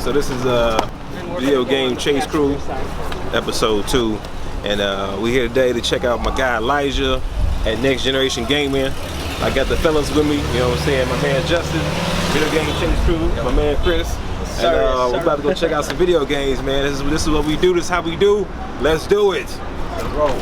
So this is Video Game Chase Crew, episode 2, and we're here today to check out my guy Elijah at Next Generation Gaming. I got the fellas with me, you know what I'm saying? My man Justin, Video Game Chase Crew, my man Chris, and we're about to go check out some video games, man. This is what we do. This is how we do. Let's do it. Let's roll.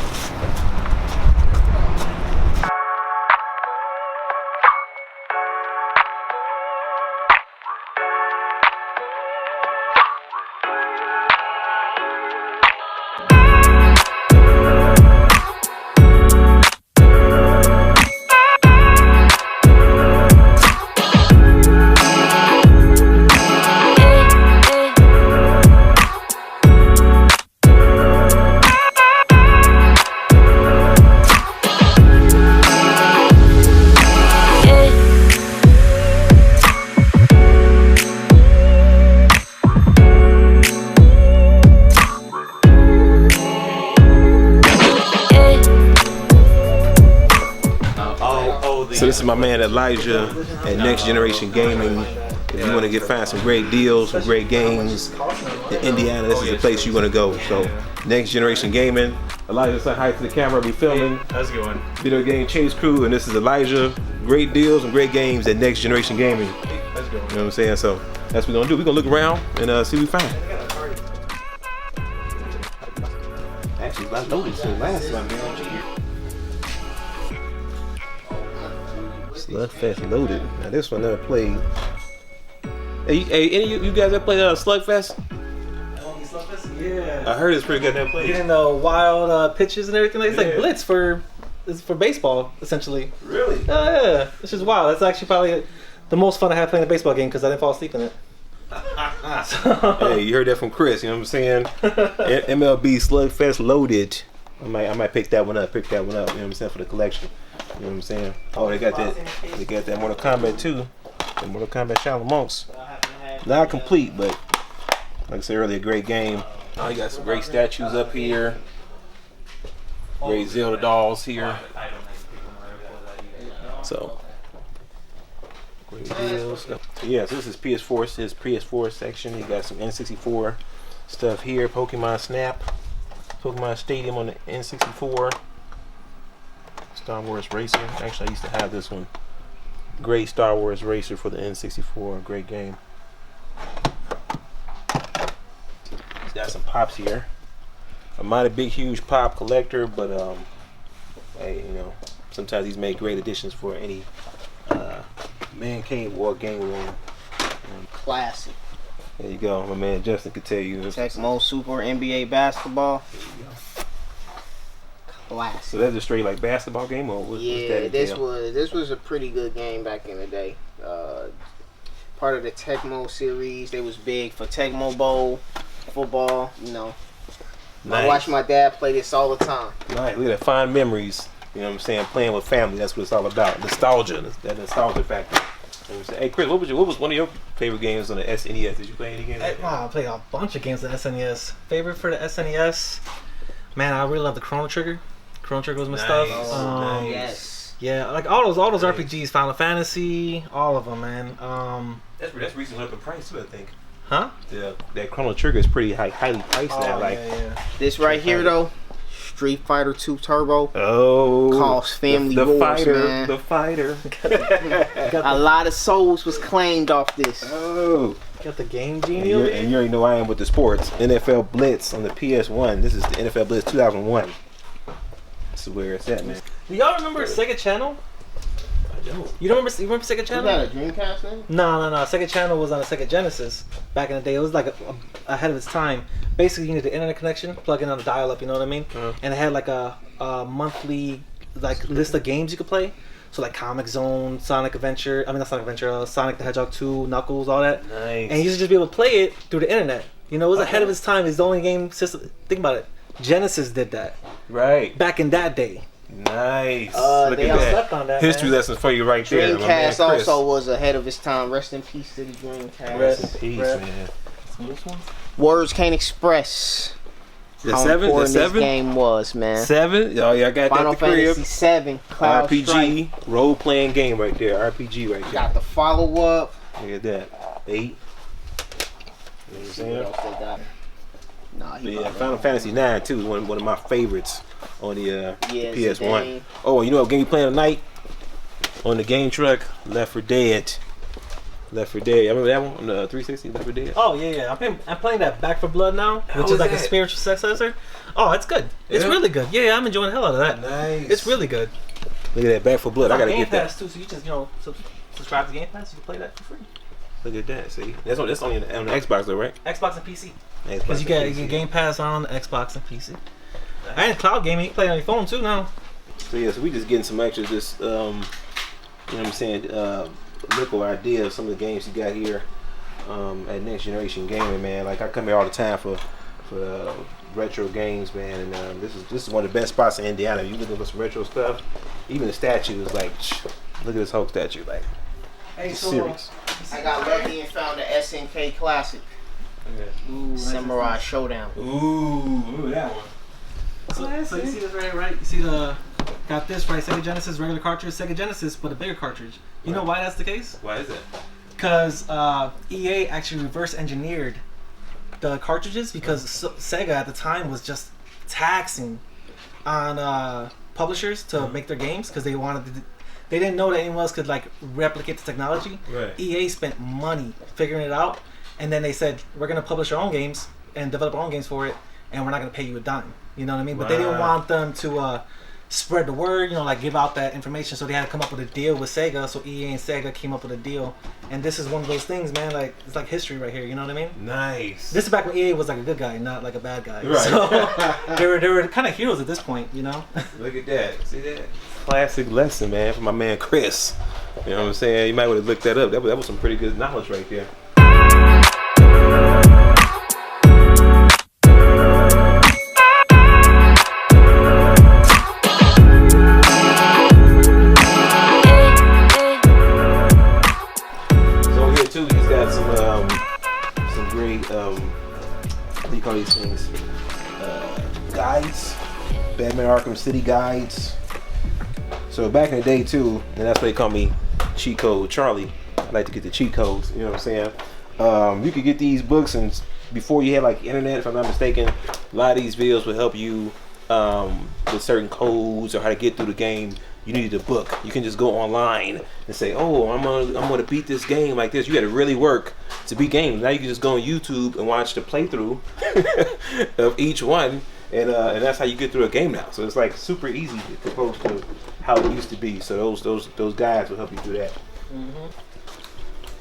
So this is my man Elijah at Next Generation Gaming. If you want to find some great deals, some great games in Indiana, this is the place you want to go. So Next Generation Gaming. Elijah, say hi to the camera. We filming. How's it going? Video Game Chase Crew, and this is Elijah. Great deals and great games at Next Generation Gaming. How's it going? You know what I'm saying? So that's what we're gonna do. We're gonna look around and see what we find. Actually, I noticed it last time. Slugfest loaded. Now this one never played. Hey, any of you guys ever played Slugfest? Slugfest? Yeah. I heard it's pretty good. Never played. Getting the wild pitches and everything. It's like Blitz for baseball, essentially. Really? Yeah. It's just wild. That's actually probably the most fun I had playing a baseball game because I didn't fall asleep in it. Hey, you heard that from Chris. You know what I'm saying? MLB Slugfest loaded. I might pick that one up. You know what I'm saying, for the collection. You know what I'm saying? Oh, they got that Mortal Kombat too. The Mortal Kombat Shaolin Monks. Not complete, but like I said earlier, great game. Oh, you got some great statues up here. Great Zelda dolls here. So great deals. Yeah, so this is PS4. His PS4 section. You got some N64 stuff here. Pokemon Snap, Pokemon Stadium on the N64. Star Wars Racer. Actually, I used to have this one. Great Star Wars Racer for the N64. Great game. He's got some pops here. I'm not a big, huge pop collector, but hey, you know, sometimes these make great additions for any man cave or game room. Classic. There you go. My man Justin could tell you. Tecmo Super NBA basketball. Classic. So that's a straight like basketball game, or what's that? This was a pretty good game back in the day. Part of the Tecmo series. They was big for Tecmo Bowl football. You know, Nice. I watch my dad play this all the time. Nice. Look at that, fond memories. You know what I'm saying? Playing with family. That's what it's all about. Nostalgia. That nostalgia factor. You know what I'm saying? Hey Chris, what was one of your favorite games on the SNES? Did you play any games? Wow, I played a bunch of games on the SNES. Favorite for the SNES? Man, I really love the Chrono Trigger. Chrono Trigger was my stuff. Nice. Yes. Yeah, like all those RPGs, Final Fantasy, all of them, man. That's recently up in price too, I think. Huh? That Chrono Trigger is pretty highly priced now. Like This right here though, Street Fighter 2 Turbo. Oh, Cost family the wars, fighter, man. the fighter. A lot of souls was claimed off this. Oh, Got the Game and Genie. you already know I am with the sports. NFL Blitz on the PS1. This is the NFL Blitz 2001. This is where it's at, man. Do y'all remember Sega Channel? I don't. You remember Sega Was Channel? that a Dreamcast thing? No. Sega Channel was on a Sega Genesis back in the day. It was like ahead of its time. Basically, you need the internet connection, plug in on the dial-up. You know what I mean? And it had like a monthly like list of games you could play. So like Comic Zone, Sonic Adventure. I mean not Sonic Adventure. Sonic the Hedgehog 2, Knuckles, all that. Nice. And you used to just be able to play it through the internet. You know, it was ahead of its time. It's the only game system. Think about it. Genesis did that Right. back in that day. Nice. Look they at all that. slept on that, History man. lessons for you right there. my man Dreamcast Chris. also was ahead of its time. Rest in peace to the Dreamcast. Rest in peace, Rest. man. This one? Words can't express The how seven? The important this seven? game was, man. 7? Oh, yeah, I got Final that at the crib. Fantasy 7, Cloud RPG, Strike. role-playing game right there. RPG right there. Got the follow-up. Look at that. 8. You know what I'm See saying? what else they got. Nah, But yeah, Final Fantasy 9 too is one of my favorites on the PS1. Zidane. Oh, you know what game you playing tonight? On the game truck, Left 4 Dead. Left 4 Dead. I remember that one on the 360. Left 4 Dead. Oh yeah. I'm playing that Back 4 Blood now, How which is like that? a spiritual successor. Oh, it's good. It's Yeah? really good. Yeah, I'm enjoying the hell out of that. Nice. It's really good. Look at that, Back 4 Blood. I gotta Game get that. Pass too, so you just subscribe to Game Pass, you can play that for free. Look at that. See, that's only on the Xbox though, right? Xbox and PC. Xbox Because you and get PC. Game Pass on Xbox and PC. And cloud gaming, you can play on your phone too now. So yeah, so we just getting some extra, just you know what I'm saying, local idea of some of the games you got here at Next Generation Gaming, man. Like I come here all the time for retro games, man, and this is one of the best spots in Indiana. You looking for some retro stuff, even the statue is like, look at this Hulk statue, like, Hey, it's serious. I got lucky and found the SNK Classic. Ooh, Samurai Showdown. Ooh, that one. So you see this right? You see got this right? Sega Genesis regular cartridge, Sega Genesis, but a bigger cartridge. You know why that's the case? Why is that? Because EA actually reverse engineered the cartridges because Sega at the time was just taxing on publishers to make their games because they wanted to. They didn't know that anyone else could like replicate the technology. Right. EA spent money figuring it out, and then they said we're gonna publish our own games and develop our own games for it, and we're not gonna pay you a dime. You know what I mean? But they didn't want them to spread the word, you know, like give out that information. So they had to come up with a deal with Sega. So EA and Sega came up with a deal, and this is one of those things, man. Like it's like history right here. You know what I mean? Nice. This is back when EA was like a good guy, not like a bad guy. Right. So they were kind of heroes at this point, you know. Look at that. See that? Classic lesson, man, from my man Chris. You know what I'm saying? You might want to look that up. That was some pretty good knowledge right there. So here too, he's got some great what do you call these things? Guides. Batman Arkham City guides. So back in the day too, and that's why they call me Cheat Code Charlie. I like to get the cheat codes, you know what I'm saying? You could get these books, and before you had like internet, if I'm not mistaken, a lot of these videos will help you with certain codes or how to get through the game. You needed a book. You can just go online and say, oh, I'm gonna beat this game like this. You got to really work to beat games. Now you can just go on YouTube and watch the playthrough of each one. And that's how you get through a game now. So it's like super easy opposed to how it used to be. So those guys will help you do that.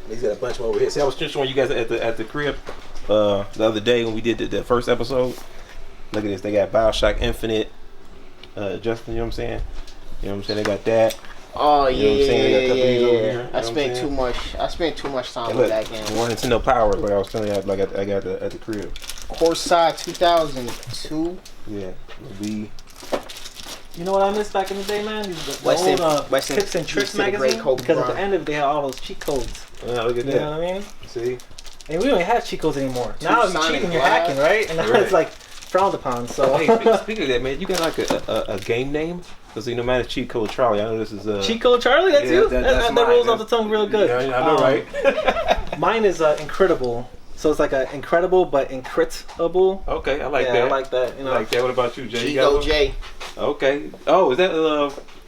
He's got a bunch more over here. See, I was just showing you guys at the crib the other day when we did the first episode. Look at this. They got BioShock Infinite. Justin, you know what I'm saying? You know what I'm saying? They got that. Oh You know what I'm saying? They got a couple of these over here. yeah. You know what I I'm spent saying? I spent too much time Hey, with look, that game. more Nintendo Power, like I was telling you, like I got at the crib. Courtside 2002. Yeah, we. You know what I missed back in the day, man? The Western- old Western Tips and Tricks Peace to the great magazine. Kobe Because at Bryant. the end of it, they had all those cheat codes. Look at You that. know what I mean? See. And we don't even have cheat codes anymore. Two Now you're Sonic cheating, you're Blast. hacking, right? And now Right. it's like frowned upon. So Hey, speaking of that, man, you got like a game name? Because you know, mine is Cheat Code Charlie. I know this is cheat code Charlie, that's yeah, you. that's That mine. rolls off the tongue real good. Yeah, I know, right? Mine is Incredible. So it's like incredible but incritable. Okay, I like Yeah, that. I like that. You know, I like that. What about you, Jay? You got Gigo one? J. Okay. Oh, is that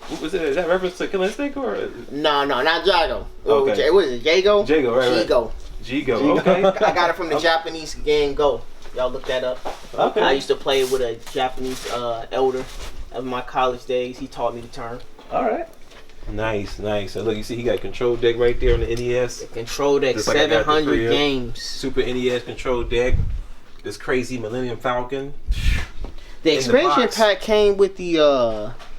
what was it? Is that reference to Killing Instinct or No, not Jago. Okay. What is it? Jago? Jago? Right. Jigo. Jigo. Okay. I got it from the Japanese game Go. Y'all look that up. Okay. I used to play with a Japanese elder of my college days. He taught me the term. all right. Nice. So look, you see, he got control deck right there on the NES. Control deck, Just like I got the 700 crib. games. Super NES control deck. This crazy Millennium Falcon. The In the expansion box. pack came with the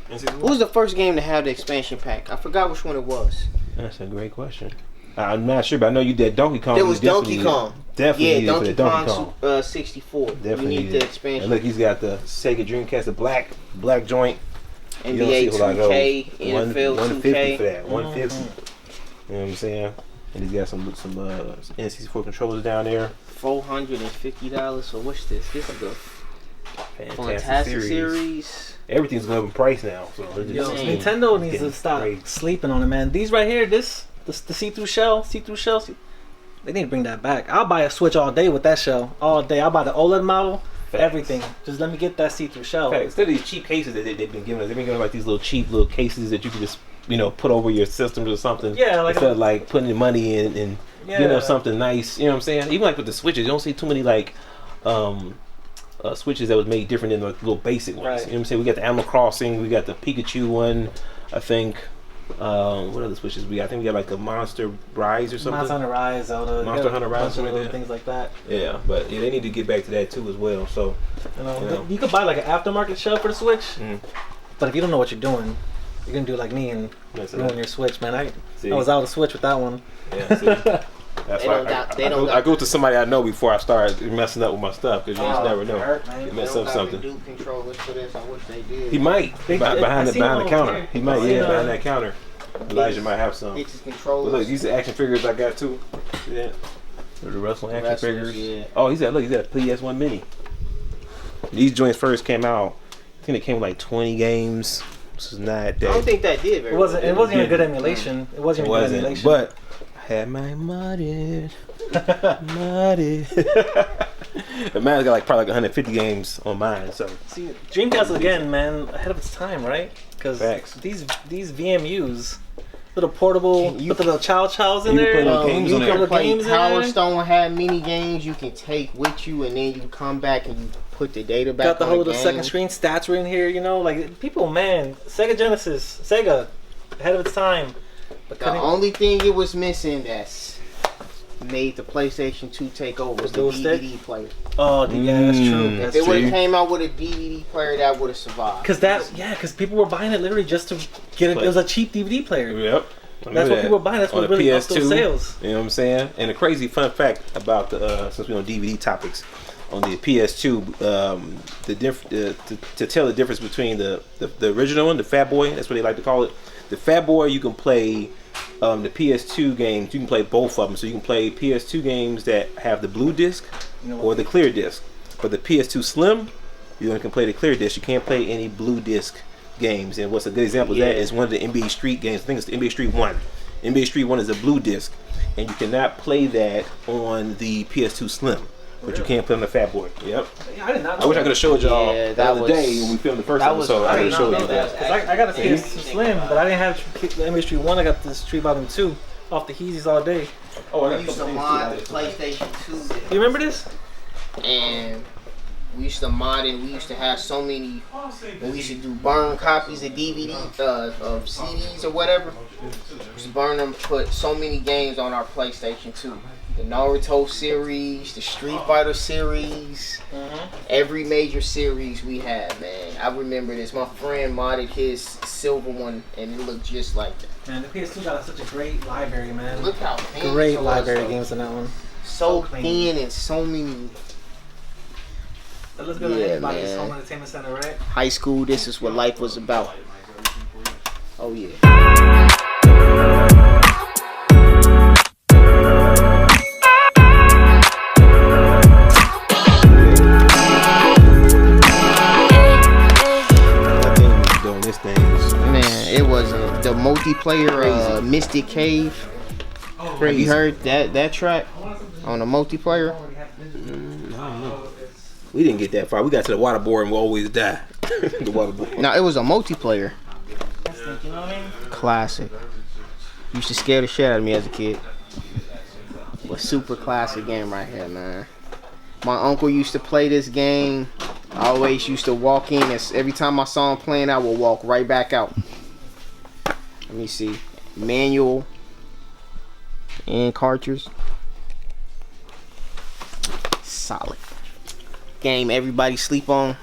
And see, what was the first game to have the expansion pack? I forgot which one it was. That's a great question. I'm not sure, but I know you did Donkey Kong. There You was definitely Donkey Kong. Definitely Yeah, needed for the Donkey Donkey Kong. Kong 64. Definitely you need needed. the expansion. And look, he's got the Sega Dreamcast, the black joint. You don't see NBA a lot of those. 2K, NFL 150 2K. for that. 150. You know what I'm saying? And he's got some N64 controllers down there. $450. So what's this? This is the Fantastic, Fantastic series. Everything's going up in price now. So they're Yo, just Nintendo needs getting to stop crazy. sleeping on it, man. These right here, the see-through shell, They need to bring that back. I'll buy a Switch all day with that shell. All day. I'll buy the OLED model. Facts. Everything. Just let me get that see-through shell. Instead of these cheap cases that they've been giving us, they've been giving like these little cheap little cases that you can just put over your systems or something. Yeah, like instead of like putting the money in and something nice. You know what I'm saying? Even like with the switches, you don't see too many like switches that was made different than the little basic ones. Right. You know what I'm saying? We got the Animal Crossing, we got the Pikachu one, I think. What other switches we got? I think we got like a Monster Rise or something. Monster Hunter Rise, Zelda. Monster Hunter Rise, something like that. Things like that. Yeah, but they need to get back to that too as well. So you could buy like an aftermarket shell for the Switch, Mm. but if you don't know what you're doing, you're gonna do like me and ruin your Switch, man. I was out of Switch with that one. Yeah, see, that's why I go to somebody I know before I start messing up with my stuff, because you just never know. You mess up something. They don't got the Duke controllers for this. I wish they did. He might behind the counter. He might behind that counter. Elijah might have some. It's his controllers. But look, these are action figures I got too. Yeah. The wrestling action figures. Yeah. Oh, he's got a PS1 Mini. These joints first came out. I think they came with like 20 games. This is not that. I don't think that did very well. It wasn't even a good emulation. It wasn't even a good emulation. But I had my modded. The man's got like probably like 150 games on mine. So see, Dreamcast again, man, ahead of its time, right? Because these VMUs, little portable, you put the little chows in there. You can play Power Stone, have mini games you can take with you, and then you come back and you put the data back. Got the whole little game. second screen. Stats were in here, like people, man. Sega, ahead of its time. But the only thing it was missing that's made the PlayStation 2 take over was the DVD player. Oh, yeah, that's true. If it would have came out with a DVD player, that would have survived. Because people were buying it literally just to get it. It was a cheap DVD player. Yep. That's what people were buying. That's what really upped those sales. You know what I'm saying? And a crazy fun fact about the since we're on DVD topics, on the PS2, to tell the difference between the original one, the Fat Boy, that's what they like to call it. The Fat Boy, you can play the PS2 games. You can play both of them. So you can play PS2 games that have the blue disc or the clear disc. For the PS2 Slim, you only can play the clear disc. You can't play any blue disc games. And what's a good example of that is one of the NBA Street games. I think it's the NBA Street 1. NBA Street 1 is a blue disc, and you cannot play that on the PS2 Slim. But you can't play on the Fat Boy. Yep. I did not know I wish I could have showed y'all the other day when we filmed the first episode. I could have showed you that. I got a PS2 Slim, but I didn't have the NBA Street 1. I got the Street Volume 2 off the Heezy's all day. Oh, we used to mod the PlayStation 2. You remember this? And we used to mod it. We used to have so many. When we used to do burn copies of DVD, of CDs or whatever. We used to burn them, put so many games on our PlayStation 2. The Naruto series, the Street Fighter series, every major series we had, man. I remember this. My friend modded his silver one, and it looked just like that. Man, the PS2 got such a great library, man. Look how thin. Great library of games in that one. So thin and so many. So let's go to anybody's home entertainment center, right? High school, this is what life was about. Oh yeah. The multiplayer Mystic Cave. Have you heard that track on the multiplayer? I don't know. We didn't get that far. We got to the water board and we always die. The water board. No, it was a multiplayer. You know what I mean? Classic. Used to scare the shit out of me as a kid. But super classic game right here, man. My uncle used to play this game. I always used to walk in, and every time I saw him playing, I would walk right back out. Let me see. Manual and cartridge. Solid. Game everybody sleep on.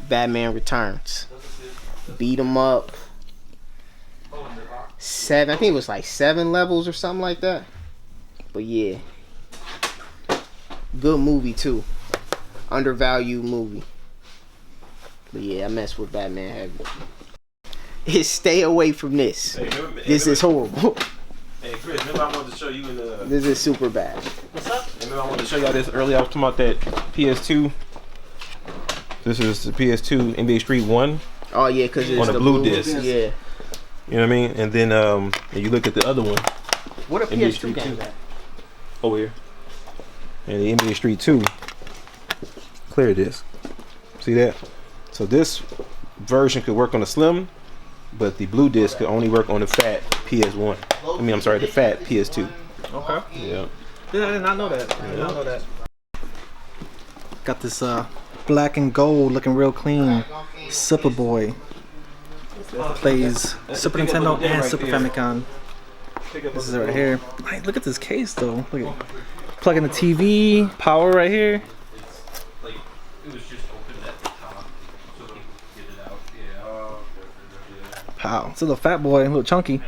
Batman Returns. Beat 'em up. 7, I think it was like 7 levels or something like that. But yeah. Good movie too. Undervalued movie. But yeah, I mess with Batman heavy. Stay away from this. This is horrible. Hey Chris, remember I wanted to show you in the... This is super bad. What's up? Remember I wanted to show y'all this earlier. I was talking about that PS2. This is the PS2 NBA Street 1. Oh yeah, because it's on the blue disc. Yeah. You know what I mean? And then you look at the other one. What a PS2 game is that? over here. And the NBA Street 2 clear disc. See that? So this version could work on the slim, but the blue disc could only work on the fat PS1. I mean, I'm sorry, the fat PS2. Okay. Yeah. Yeah, I did not know that. I did not know that. Got this black and gold looking real clean Super Boy. Plays Super Nintendo and Super Famicom. This is it right here. Hey, look at this case though. Look at plug in the TV, power right here. Pow. It's a little fat boy, a little chunky.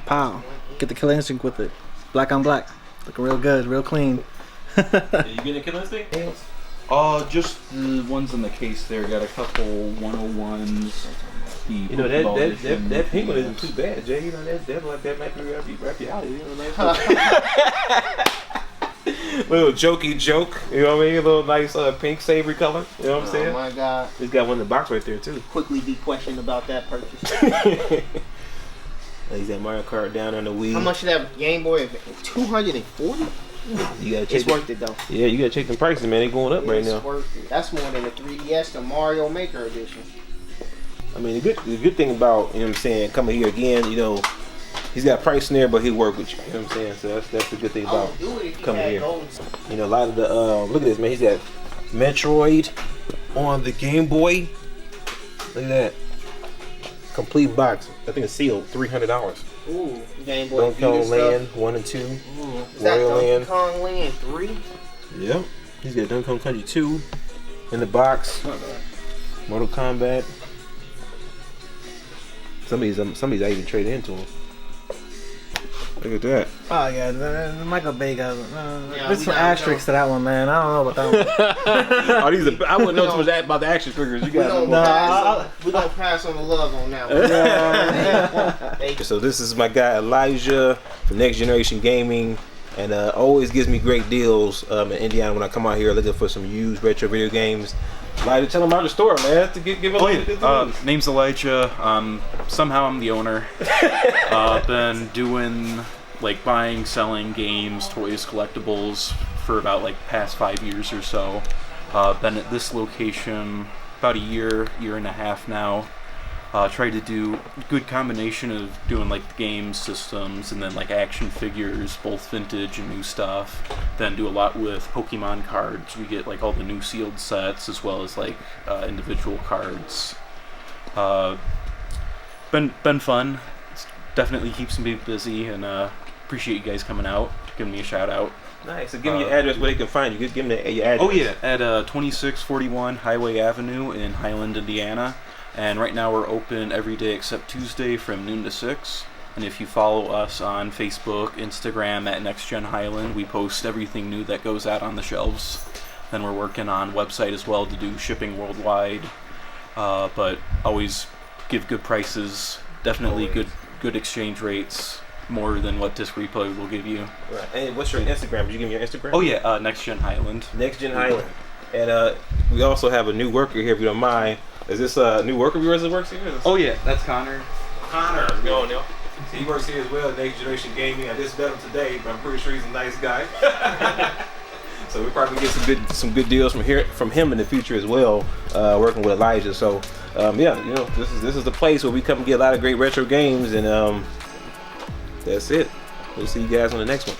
Pow. Get the Killer Instinct with it. Black on black. Looking real good, real clean. You getting a Killer Instinct? Just the ones in the case there. Got a couple 101s. You know that pink one isn't too bad, Jay. You know that like that might be rap reality. You know, nice little jokey joke. You know what I mean? A little nice pink savory color. You know what I'm saying? Oh my God! He's got one in the box right there too. Quickly be questioned about that purchase. He's got Mario Kart down on the Wii. How much did that Game Boy? 240. You gotta check. It's worth it though. Yeah, you gotta check the prices, man. They going up right now. It's worth it. That's more than the 3DS, the Mario Maker edition. I mean, the good thing about, you know what I'm saying, coming here again, you know, he's got pricing there, but he'll work with you. You know what I'm saying? So that's the good thing about coming here. You know, a lot of the look at this, man. He's got Metroid on the Game Boy. Look at that. Complete box. I think it's sealed. $300. Ooh, Game Boy Donkey Kong Land 1 and 2. Ooh, is that Donkey Kong Land 3? Yep. He's got Donkey Kong Country 2 in the box. Mortal Kombat. Some of these I even traded into them. Look at that. Oh yeah, the Michael Bay got. There's some asterisks to that one, man. I don't know about that one. I wouldn't know too much about the action figures. You got we don't pass on the love on that one. So this is my guy Elijah from Next Generation Gaming, and always gives me great deals in Indiana when I come out here looking for some used retro video games. Elijah, tell them about the store, man. To give name's Elijah. Somehow I'm the owner. Been doing like buying, selling games, toys, collectibles for about like past 5 years or so. Been at this location about a year and a half now. Tried to do a good combination of doing like game systems and then like action figures, both vintage and new stuff. Then do a lot with Pokemon cards. We get like all the new sealed sets as well as like individual cards. Been fun. It's definitely keeps me busy, and appreciate you guys coming out, giving me a shout out. Nice. So give me your address where they can find you. Give them your address. Oh yeah, at 2641 Highway Avenue in Highland, Indiana. And right now we're open every day except Tuesday from noon to 6. And if you follow us on Facebook, Instagram at NextGen Highland, we post everything new that goes out on the shelves. Then we're working on website as well to do shipping worldwide. But always give good prices, definitely good exchange rates, more than what Disc Replay will give you. Right. And what's your Instagram? Did you give me your Instagram? Oh yeah, NextGen Highland. NextGen Highland. And we also have a new worker here, if you don't mind. Is this a new worker of yours that works here? Oh yeah, that's Connor. Connor, go on now. So he works here as well at Next Generation Gaming. I just met him today, but I'm pretty sure he's a nice guy. So we'll probably get some good deals from him in the future as well, working with Elijah. So yeah, you know, this is the place where we come and get a lot of great retro games, and that's it. We'll see you guys on the next one.